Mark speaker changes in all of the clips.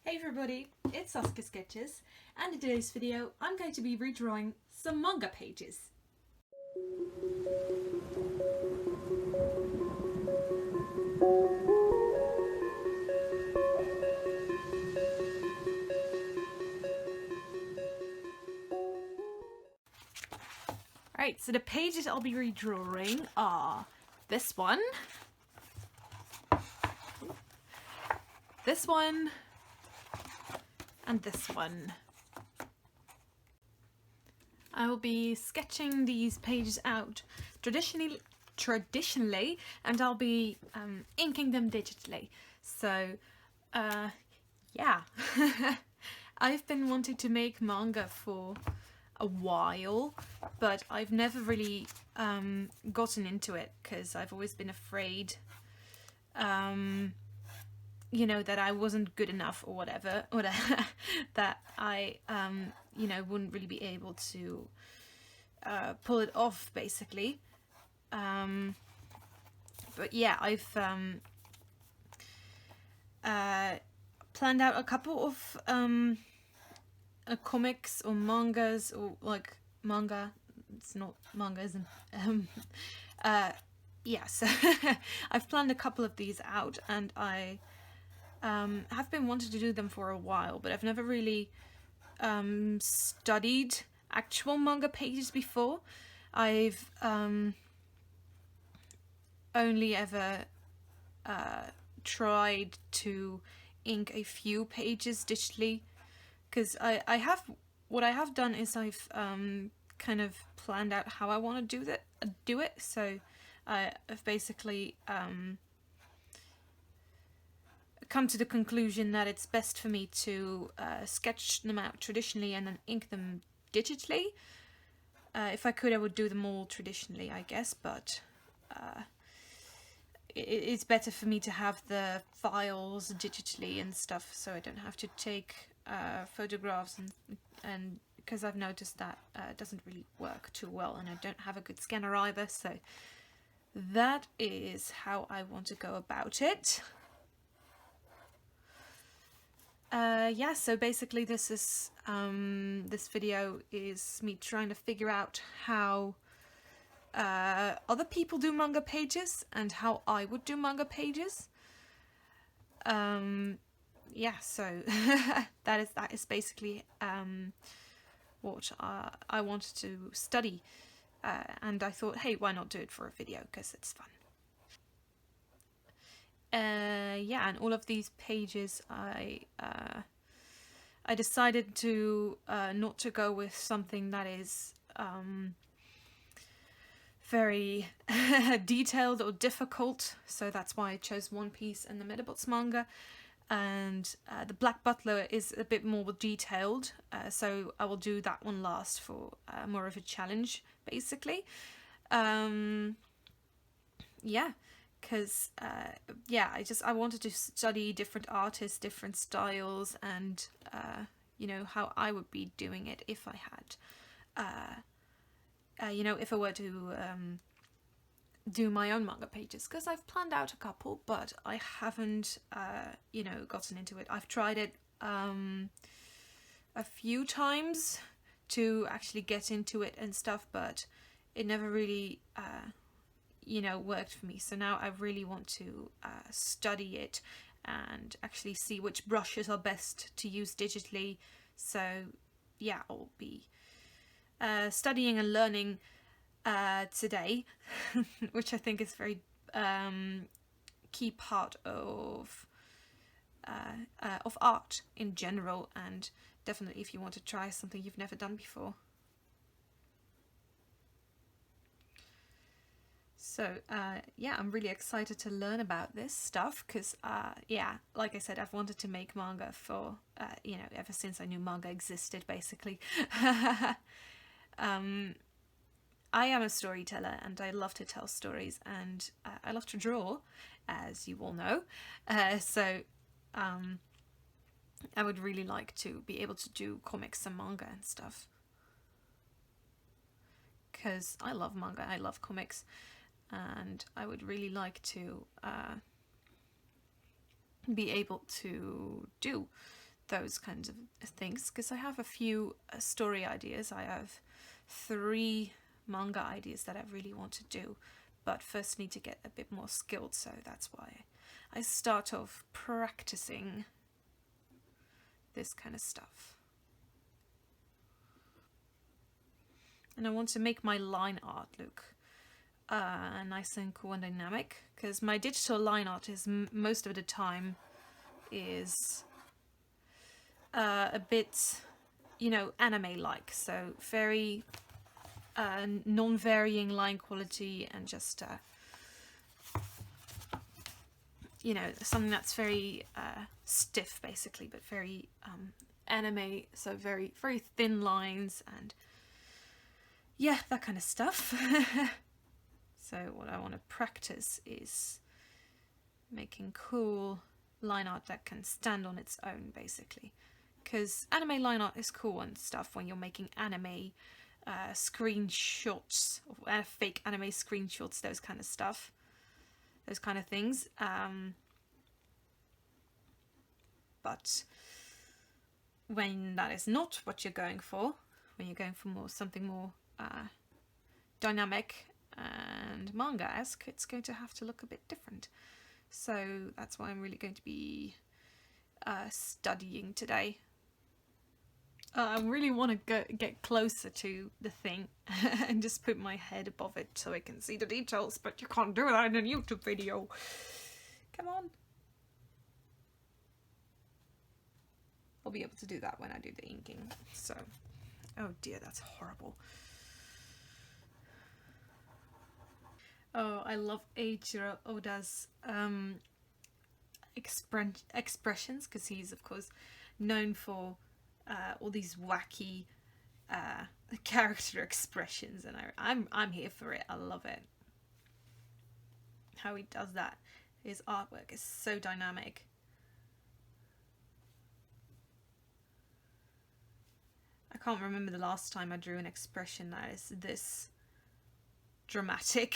Speaker 1: Hey everybody, it's SaskiaSketches, and in today's video I'm going to be redrawing some manga pages. Alright, so the pages I'll be redrawing are this one, and this one. I will be sketching these pages out traditionally, and I'll be inking them digitally. So, yeah. I've been wanting to make manga for a while, but I've never really gotten into it because I've always been afraid you know, that I wasn't good enough or whatever, or that I, you know, wouldn't really be able to pull it off, basically. But yeah, I've planned out a couple of comics or mangas, or like manga. It's not manga, isn't yes. I've planned a couple of these out, and I have been wanting to do them for a while, but I've never really studied actual manga pages before. I've only ever tried to ink a few pages digitally, because what I have done is I've kind of planned out how I want to do it. So I've basically come to the conclusion that it's best for me to sketch them out traditionally and then ink them digitally. If I could, I would do them all traditionally, I guess, but it's better for me to have the files digitally and stuff, so I don't have to take photographs, and because I've noticed that it doesn't really work too well, and I don't have a good scanner either, so that is how I want to go about it. Yeah, so basically this is this video is me trying to figure out how other people do manga pages and how I would do manga pages. Yeah, so that is basically what I wanted to study, and I thought, hey, why not do it for a video, because it's fun. Yeah, and all of these pages I decided to not to go with something that is very detailed or difficult, so that's why I chose One Piece and the Medabots manga, and the Black Butler is a bit more detailed, so I will do that one last for more of a challenge, basically. Yeah, because yeah, I wanted to study different artists, different styles, and you know, how I would be doing it if I had you know, if I were to do my own manga pages, because I've planned out a couple, but I haven't you know, gotten into it. I've tried it a few times to actually get into it and stuff, but it never really you know, worked for me. So now I really want to study it and actually see which brushes are best to use digitally. So yeah, I'll be studying and learning today, which I think is very key part of art in general, and definitely if you want to try something you've never done before. So yeah, I'm really excited to learn about this stuff, because yeah, like I said, I've wanted to make manga for you know, ever since I knew manga existed, basically. I am a storyteller, and I love to tell stories, and I love to draw, as you all know. So I would really like to be able to do comics and manga and stuff, because I love manga, I love comics, and I would really like to be able to do those kinds of things, because I have a few story ideas. I have 3 manga ideas that I really want to do, but first need to get a bit more skilled, so that's why I start off practicing this kind of stuff. And I want to make my line art look nice and cool and dynamic, because my digital line art is most of the time is a bit, you know, anime-like, so very non-varying line quality, and just you know, something that's very stiff basically, but very anime, so very thin lines, and yeah, that kind of stuff. So what I want to practice is making cool line art that can stand on its own, basically. Because anime line art is cool and stuff when you're making anime screenshots, fake anime screenshots, those kind of stuff, those kind of things. But when that is not what you're going for, when you're going for something more dynamic and manga-esque, it's going to have to look a bit different. So that's why I'm really going to be studying today. I really want to get closer to the thing and just put my head above it so I can see the details, but you can't do that in a YouTube video. Come on. I'll be able to do that when I do the inking. So, oh dear, that's horrible. Oh, I love Eiichiro Oda's expressions, because he's of course known for all these wacky character expressions, and I'm here for it. I love it. How he does that. His artwork is so dynamic. I can't remember the last time I drew an expression that is this dramatic.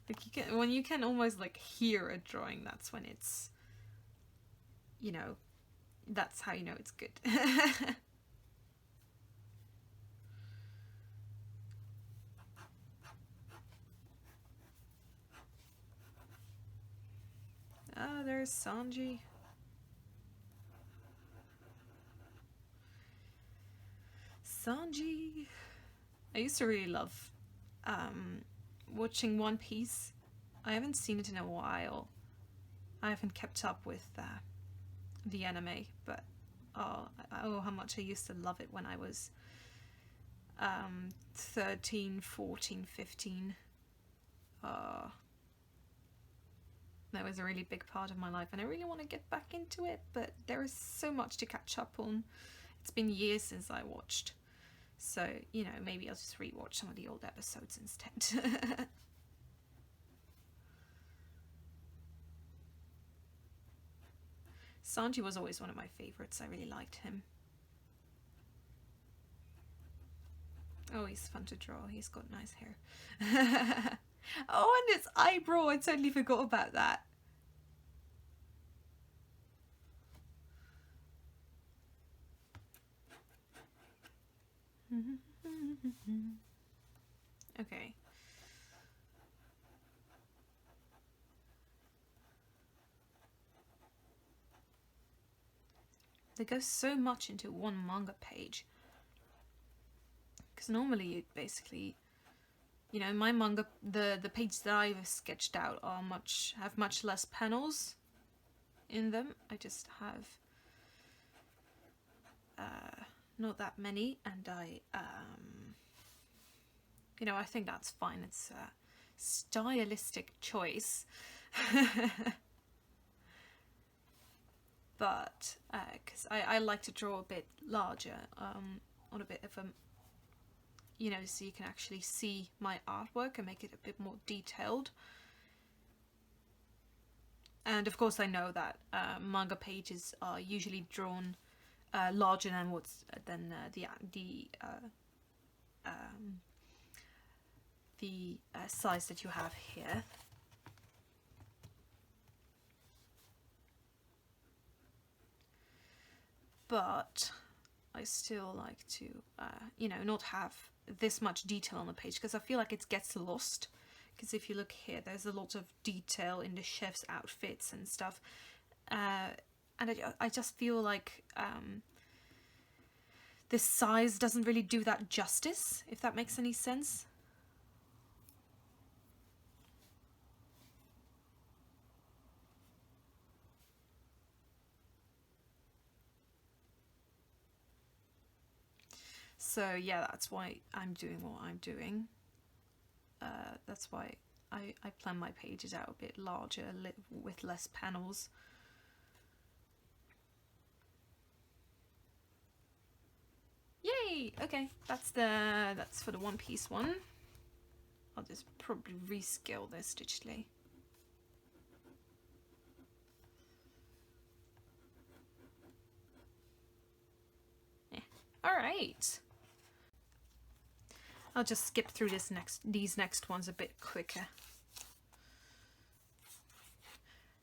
Speaker 1: Like when you can almost like hear a drawing, that's when it's, you know, that's how you know it's good. Ah, there's Sanji. Sanji. I used to really love watching One Piece. I haven't seen it in a while. I haven't kept up with the anime, but oh, how much I used to love it when I was 13, 14, 15. That was a really big part of my life, and I really want to get back into it, but there is so much to catch up on. It's been years since I watched, so, you know, maybe I'll just rewatch some of the old episodes instead. Sanji was always one of my favourites. I really liked him. Oh, he's fun to draw. He's got nice hair. Oh, and his eyebrow. I totally forgot about that. Okay. They go so much into one manga page. Because normally you basically, you know, my manga, the pages that I've sketched out are have much less panels in them. I just have not that many, and you know, I think that's fine. It's a stylistic choice. But because I like to draw a bit larger, on a bit of a, you know, so you can actually see my artwork and make it a bit more detailed. And of course I know that manga pages are usually drawn larger than the size that you have here. But I still like to, you know, not have this much detail on the page, because I feel like it gets lost. Because if you look here, there's a lot of detail in the chef's outfits and stuff. And I just feel like this size doesn't really do that justice, if that makes any sense. So yeah, that's why I'm doing what I'm doing. That's why I plan my pages out a bit larger with less panels. Yay! Okay, that's for the One Piece one. I'll just probably rescale this digitally. Yeah. All right. I'll just skip through these next ones a bit quicker.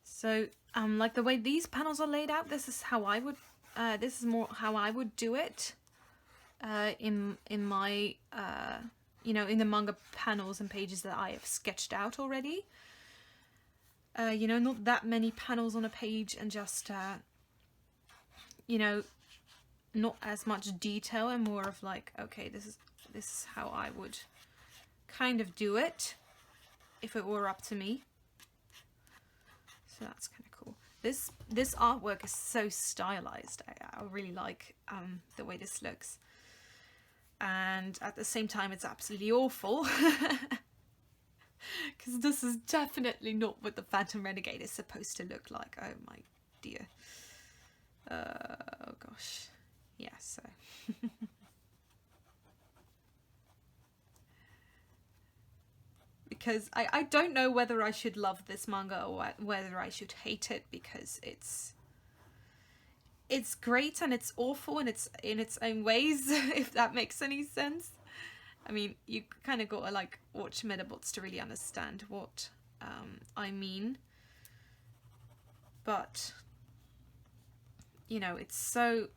Speaker 1: So, like the way these panels are laid out, this is how I would. This is more how I would do it. In my you know, in the manga panels and pages that I have sketched out already. You know, not that many panels on a page, and just you know, not as much detail, and more of like, okay, this is how I would kind of do it if it were up to me. So that's kind of cool. This artwork is so stylized. I really like the way this looks. And at the same time, it's absolutely awful. Because this is definitely not what the Phantom Renegade is supposed to look like. Oh my dear. Oh gosh. Yeah, so. Because I don't know whether I should love this manga or whether I should hate it, because it's great and it's awful and it's in its own ways, if that makes any sense. I mean, you kind of got to like watch Metabots to really understand what I mean. But you know, it's so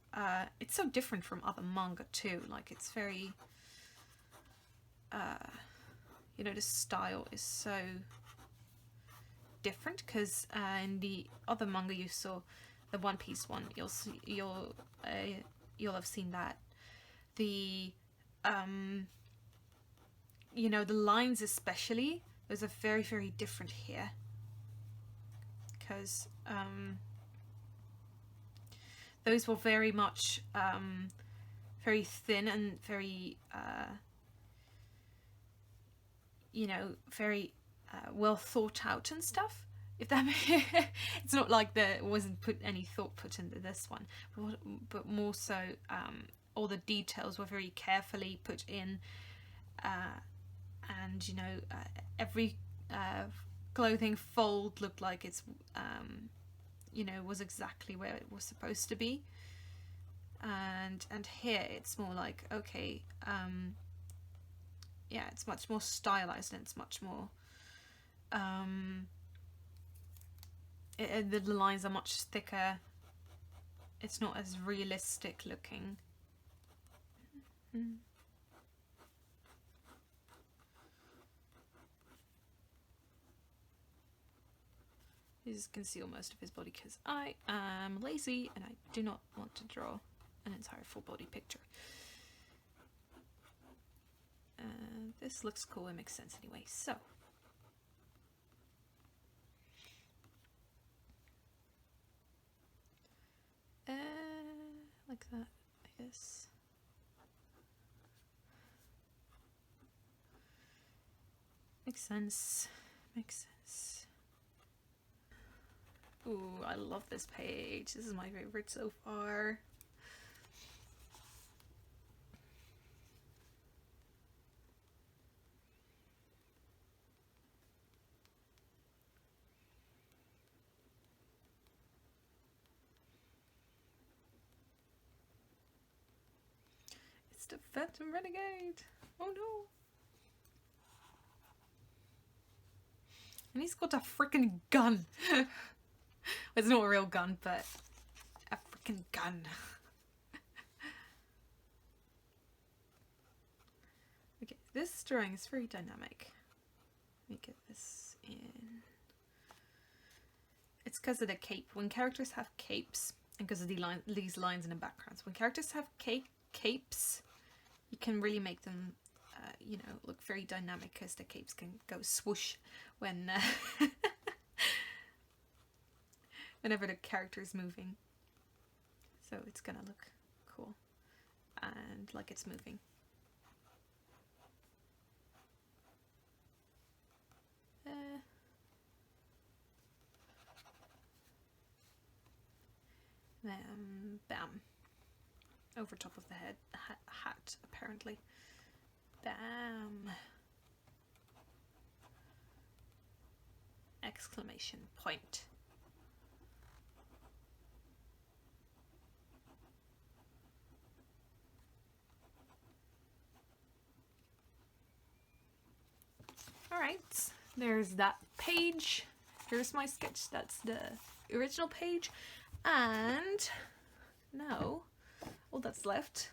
Speaker 1: different from other manga too. Like, it's very you know, the style is so different, because in the other manga you saw, the One Piece one, you'll have seen that the you know, the lines especially, those are very, very different here, because those were very much very thin and very you know, very well thought out and stuff. If that it's not like there wasn't any thought put into this one, but more so all the details were very carefully put in, and you know, every clothing fold looked like it's you know, was exactly where it was supposed to be. And here it's more like, okay, yeah, it's much more stylized, and it's much more the lines are much thicker. It's not as realistic looking. He just conceal most of his body because I am lazy and I do not want to draw an entire full body picture. This looks cool, it makes sense anyway, so. Like that, I guess. Makes sense, makes sense. Ooh, I love this page. This is my favorite so far. It's the Phantom Renegade! Oh no! And he's got a freaking gun. It's not a real gun, but a freaking gun. Okay, this drawing is very dynamic. Let me get this in. It's because of the cape. When characters have capes, and because of these lines in the backgrounds, when characters have capes, you can really make them, you know, look very dynamic, because the capes can go swoosh when whenever the character is moving. So it's gonna look cool and like it's moving. Bam. Over top of the head hat, apparently. Bam. Exclamation point. Alright, there's that page. Here's my sketch, that's the original page. And now all that's left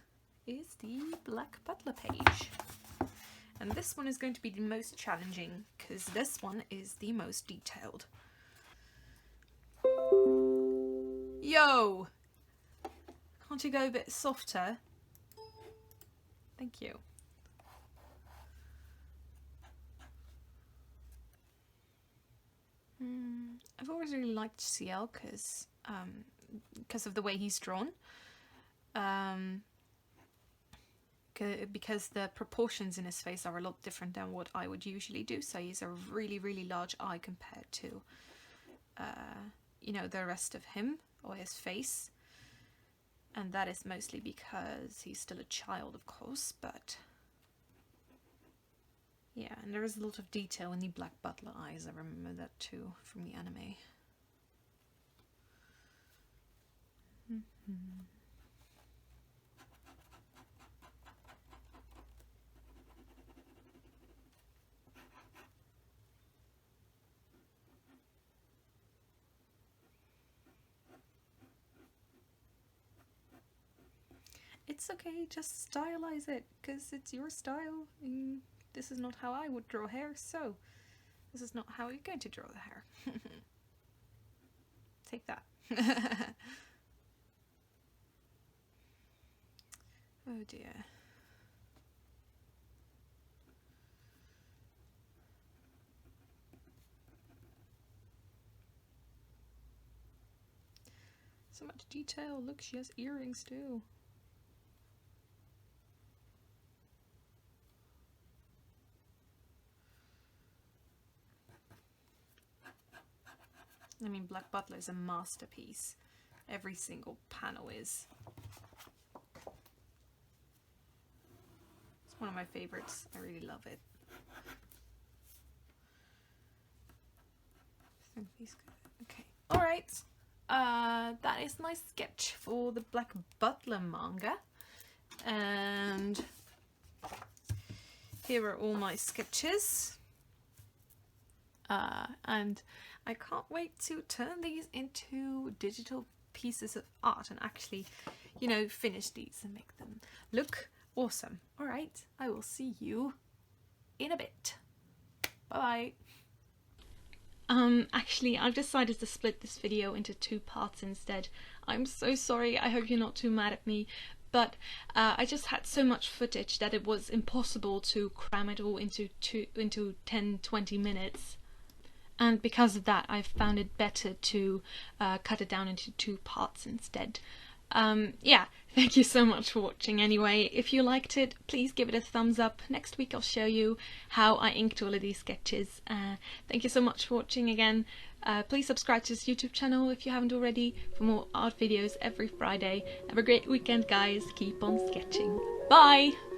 Speaker 1: is the Black Butler page. And this one is going to be the most challenging, because this one is the most detailed. Yo! Can't you go a bit softer? Thank you. I've always really liked CL because of the way he's drawn. Because the proportions in his face are a lot different than what I would usually do. So he's a really, really large eye compared to, you know, the rest of him or his face. And that is mostly because he's still a child, of course, but yeah, and there is a lot of detail in the Black Butler eyes. I remember that too from the anime. It's okay, just stylize it, because it's your style. This is not how I would draw hair, so this is not how you're going to draw the hair. Take that. Oh dear. So much detail. Look, she has earrings too. I mean, Black Butler is a masterpiece. Every single panel is. It's one of my favorites. I really love it. Okay. Alright. That is my sketch for the Black Butler manga. And here are all my sketches. And I can't wait to turn these into digital pieces of art and actually, you know, finish these and make them look awesome. Alright, I will see you in a bit. Bye bye. Actually, I've decided to split this video into 2 parts instead. I'm so sorry, I hope you're not too mad at me, but I just had so much footage that it was impossible to cram it all into 10-20 minutes. And because of that, I've found it better to cut it down into 2 parts instead. Yeah, thank you so much for watching anyway. If you liked it, please give it a thumbs up. Next week I'll show you how I inked all of these sketches. Thank you so much for watching again. Please subscribe to this YouTube channel if you haven't already for more art videos every Friday. Have a great weekend, guys. Keep on sketching. Bye!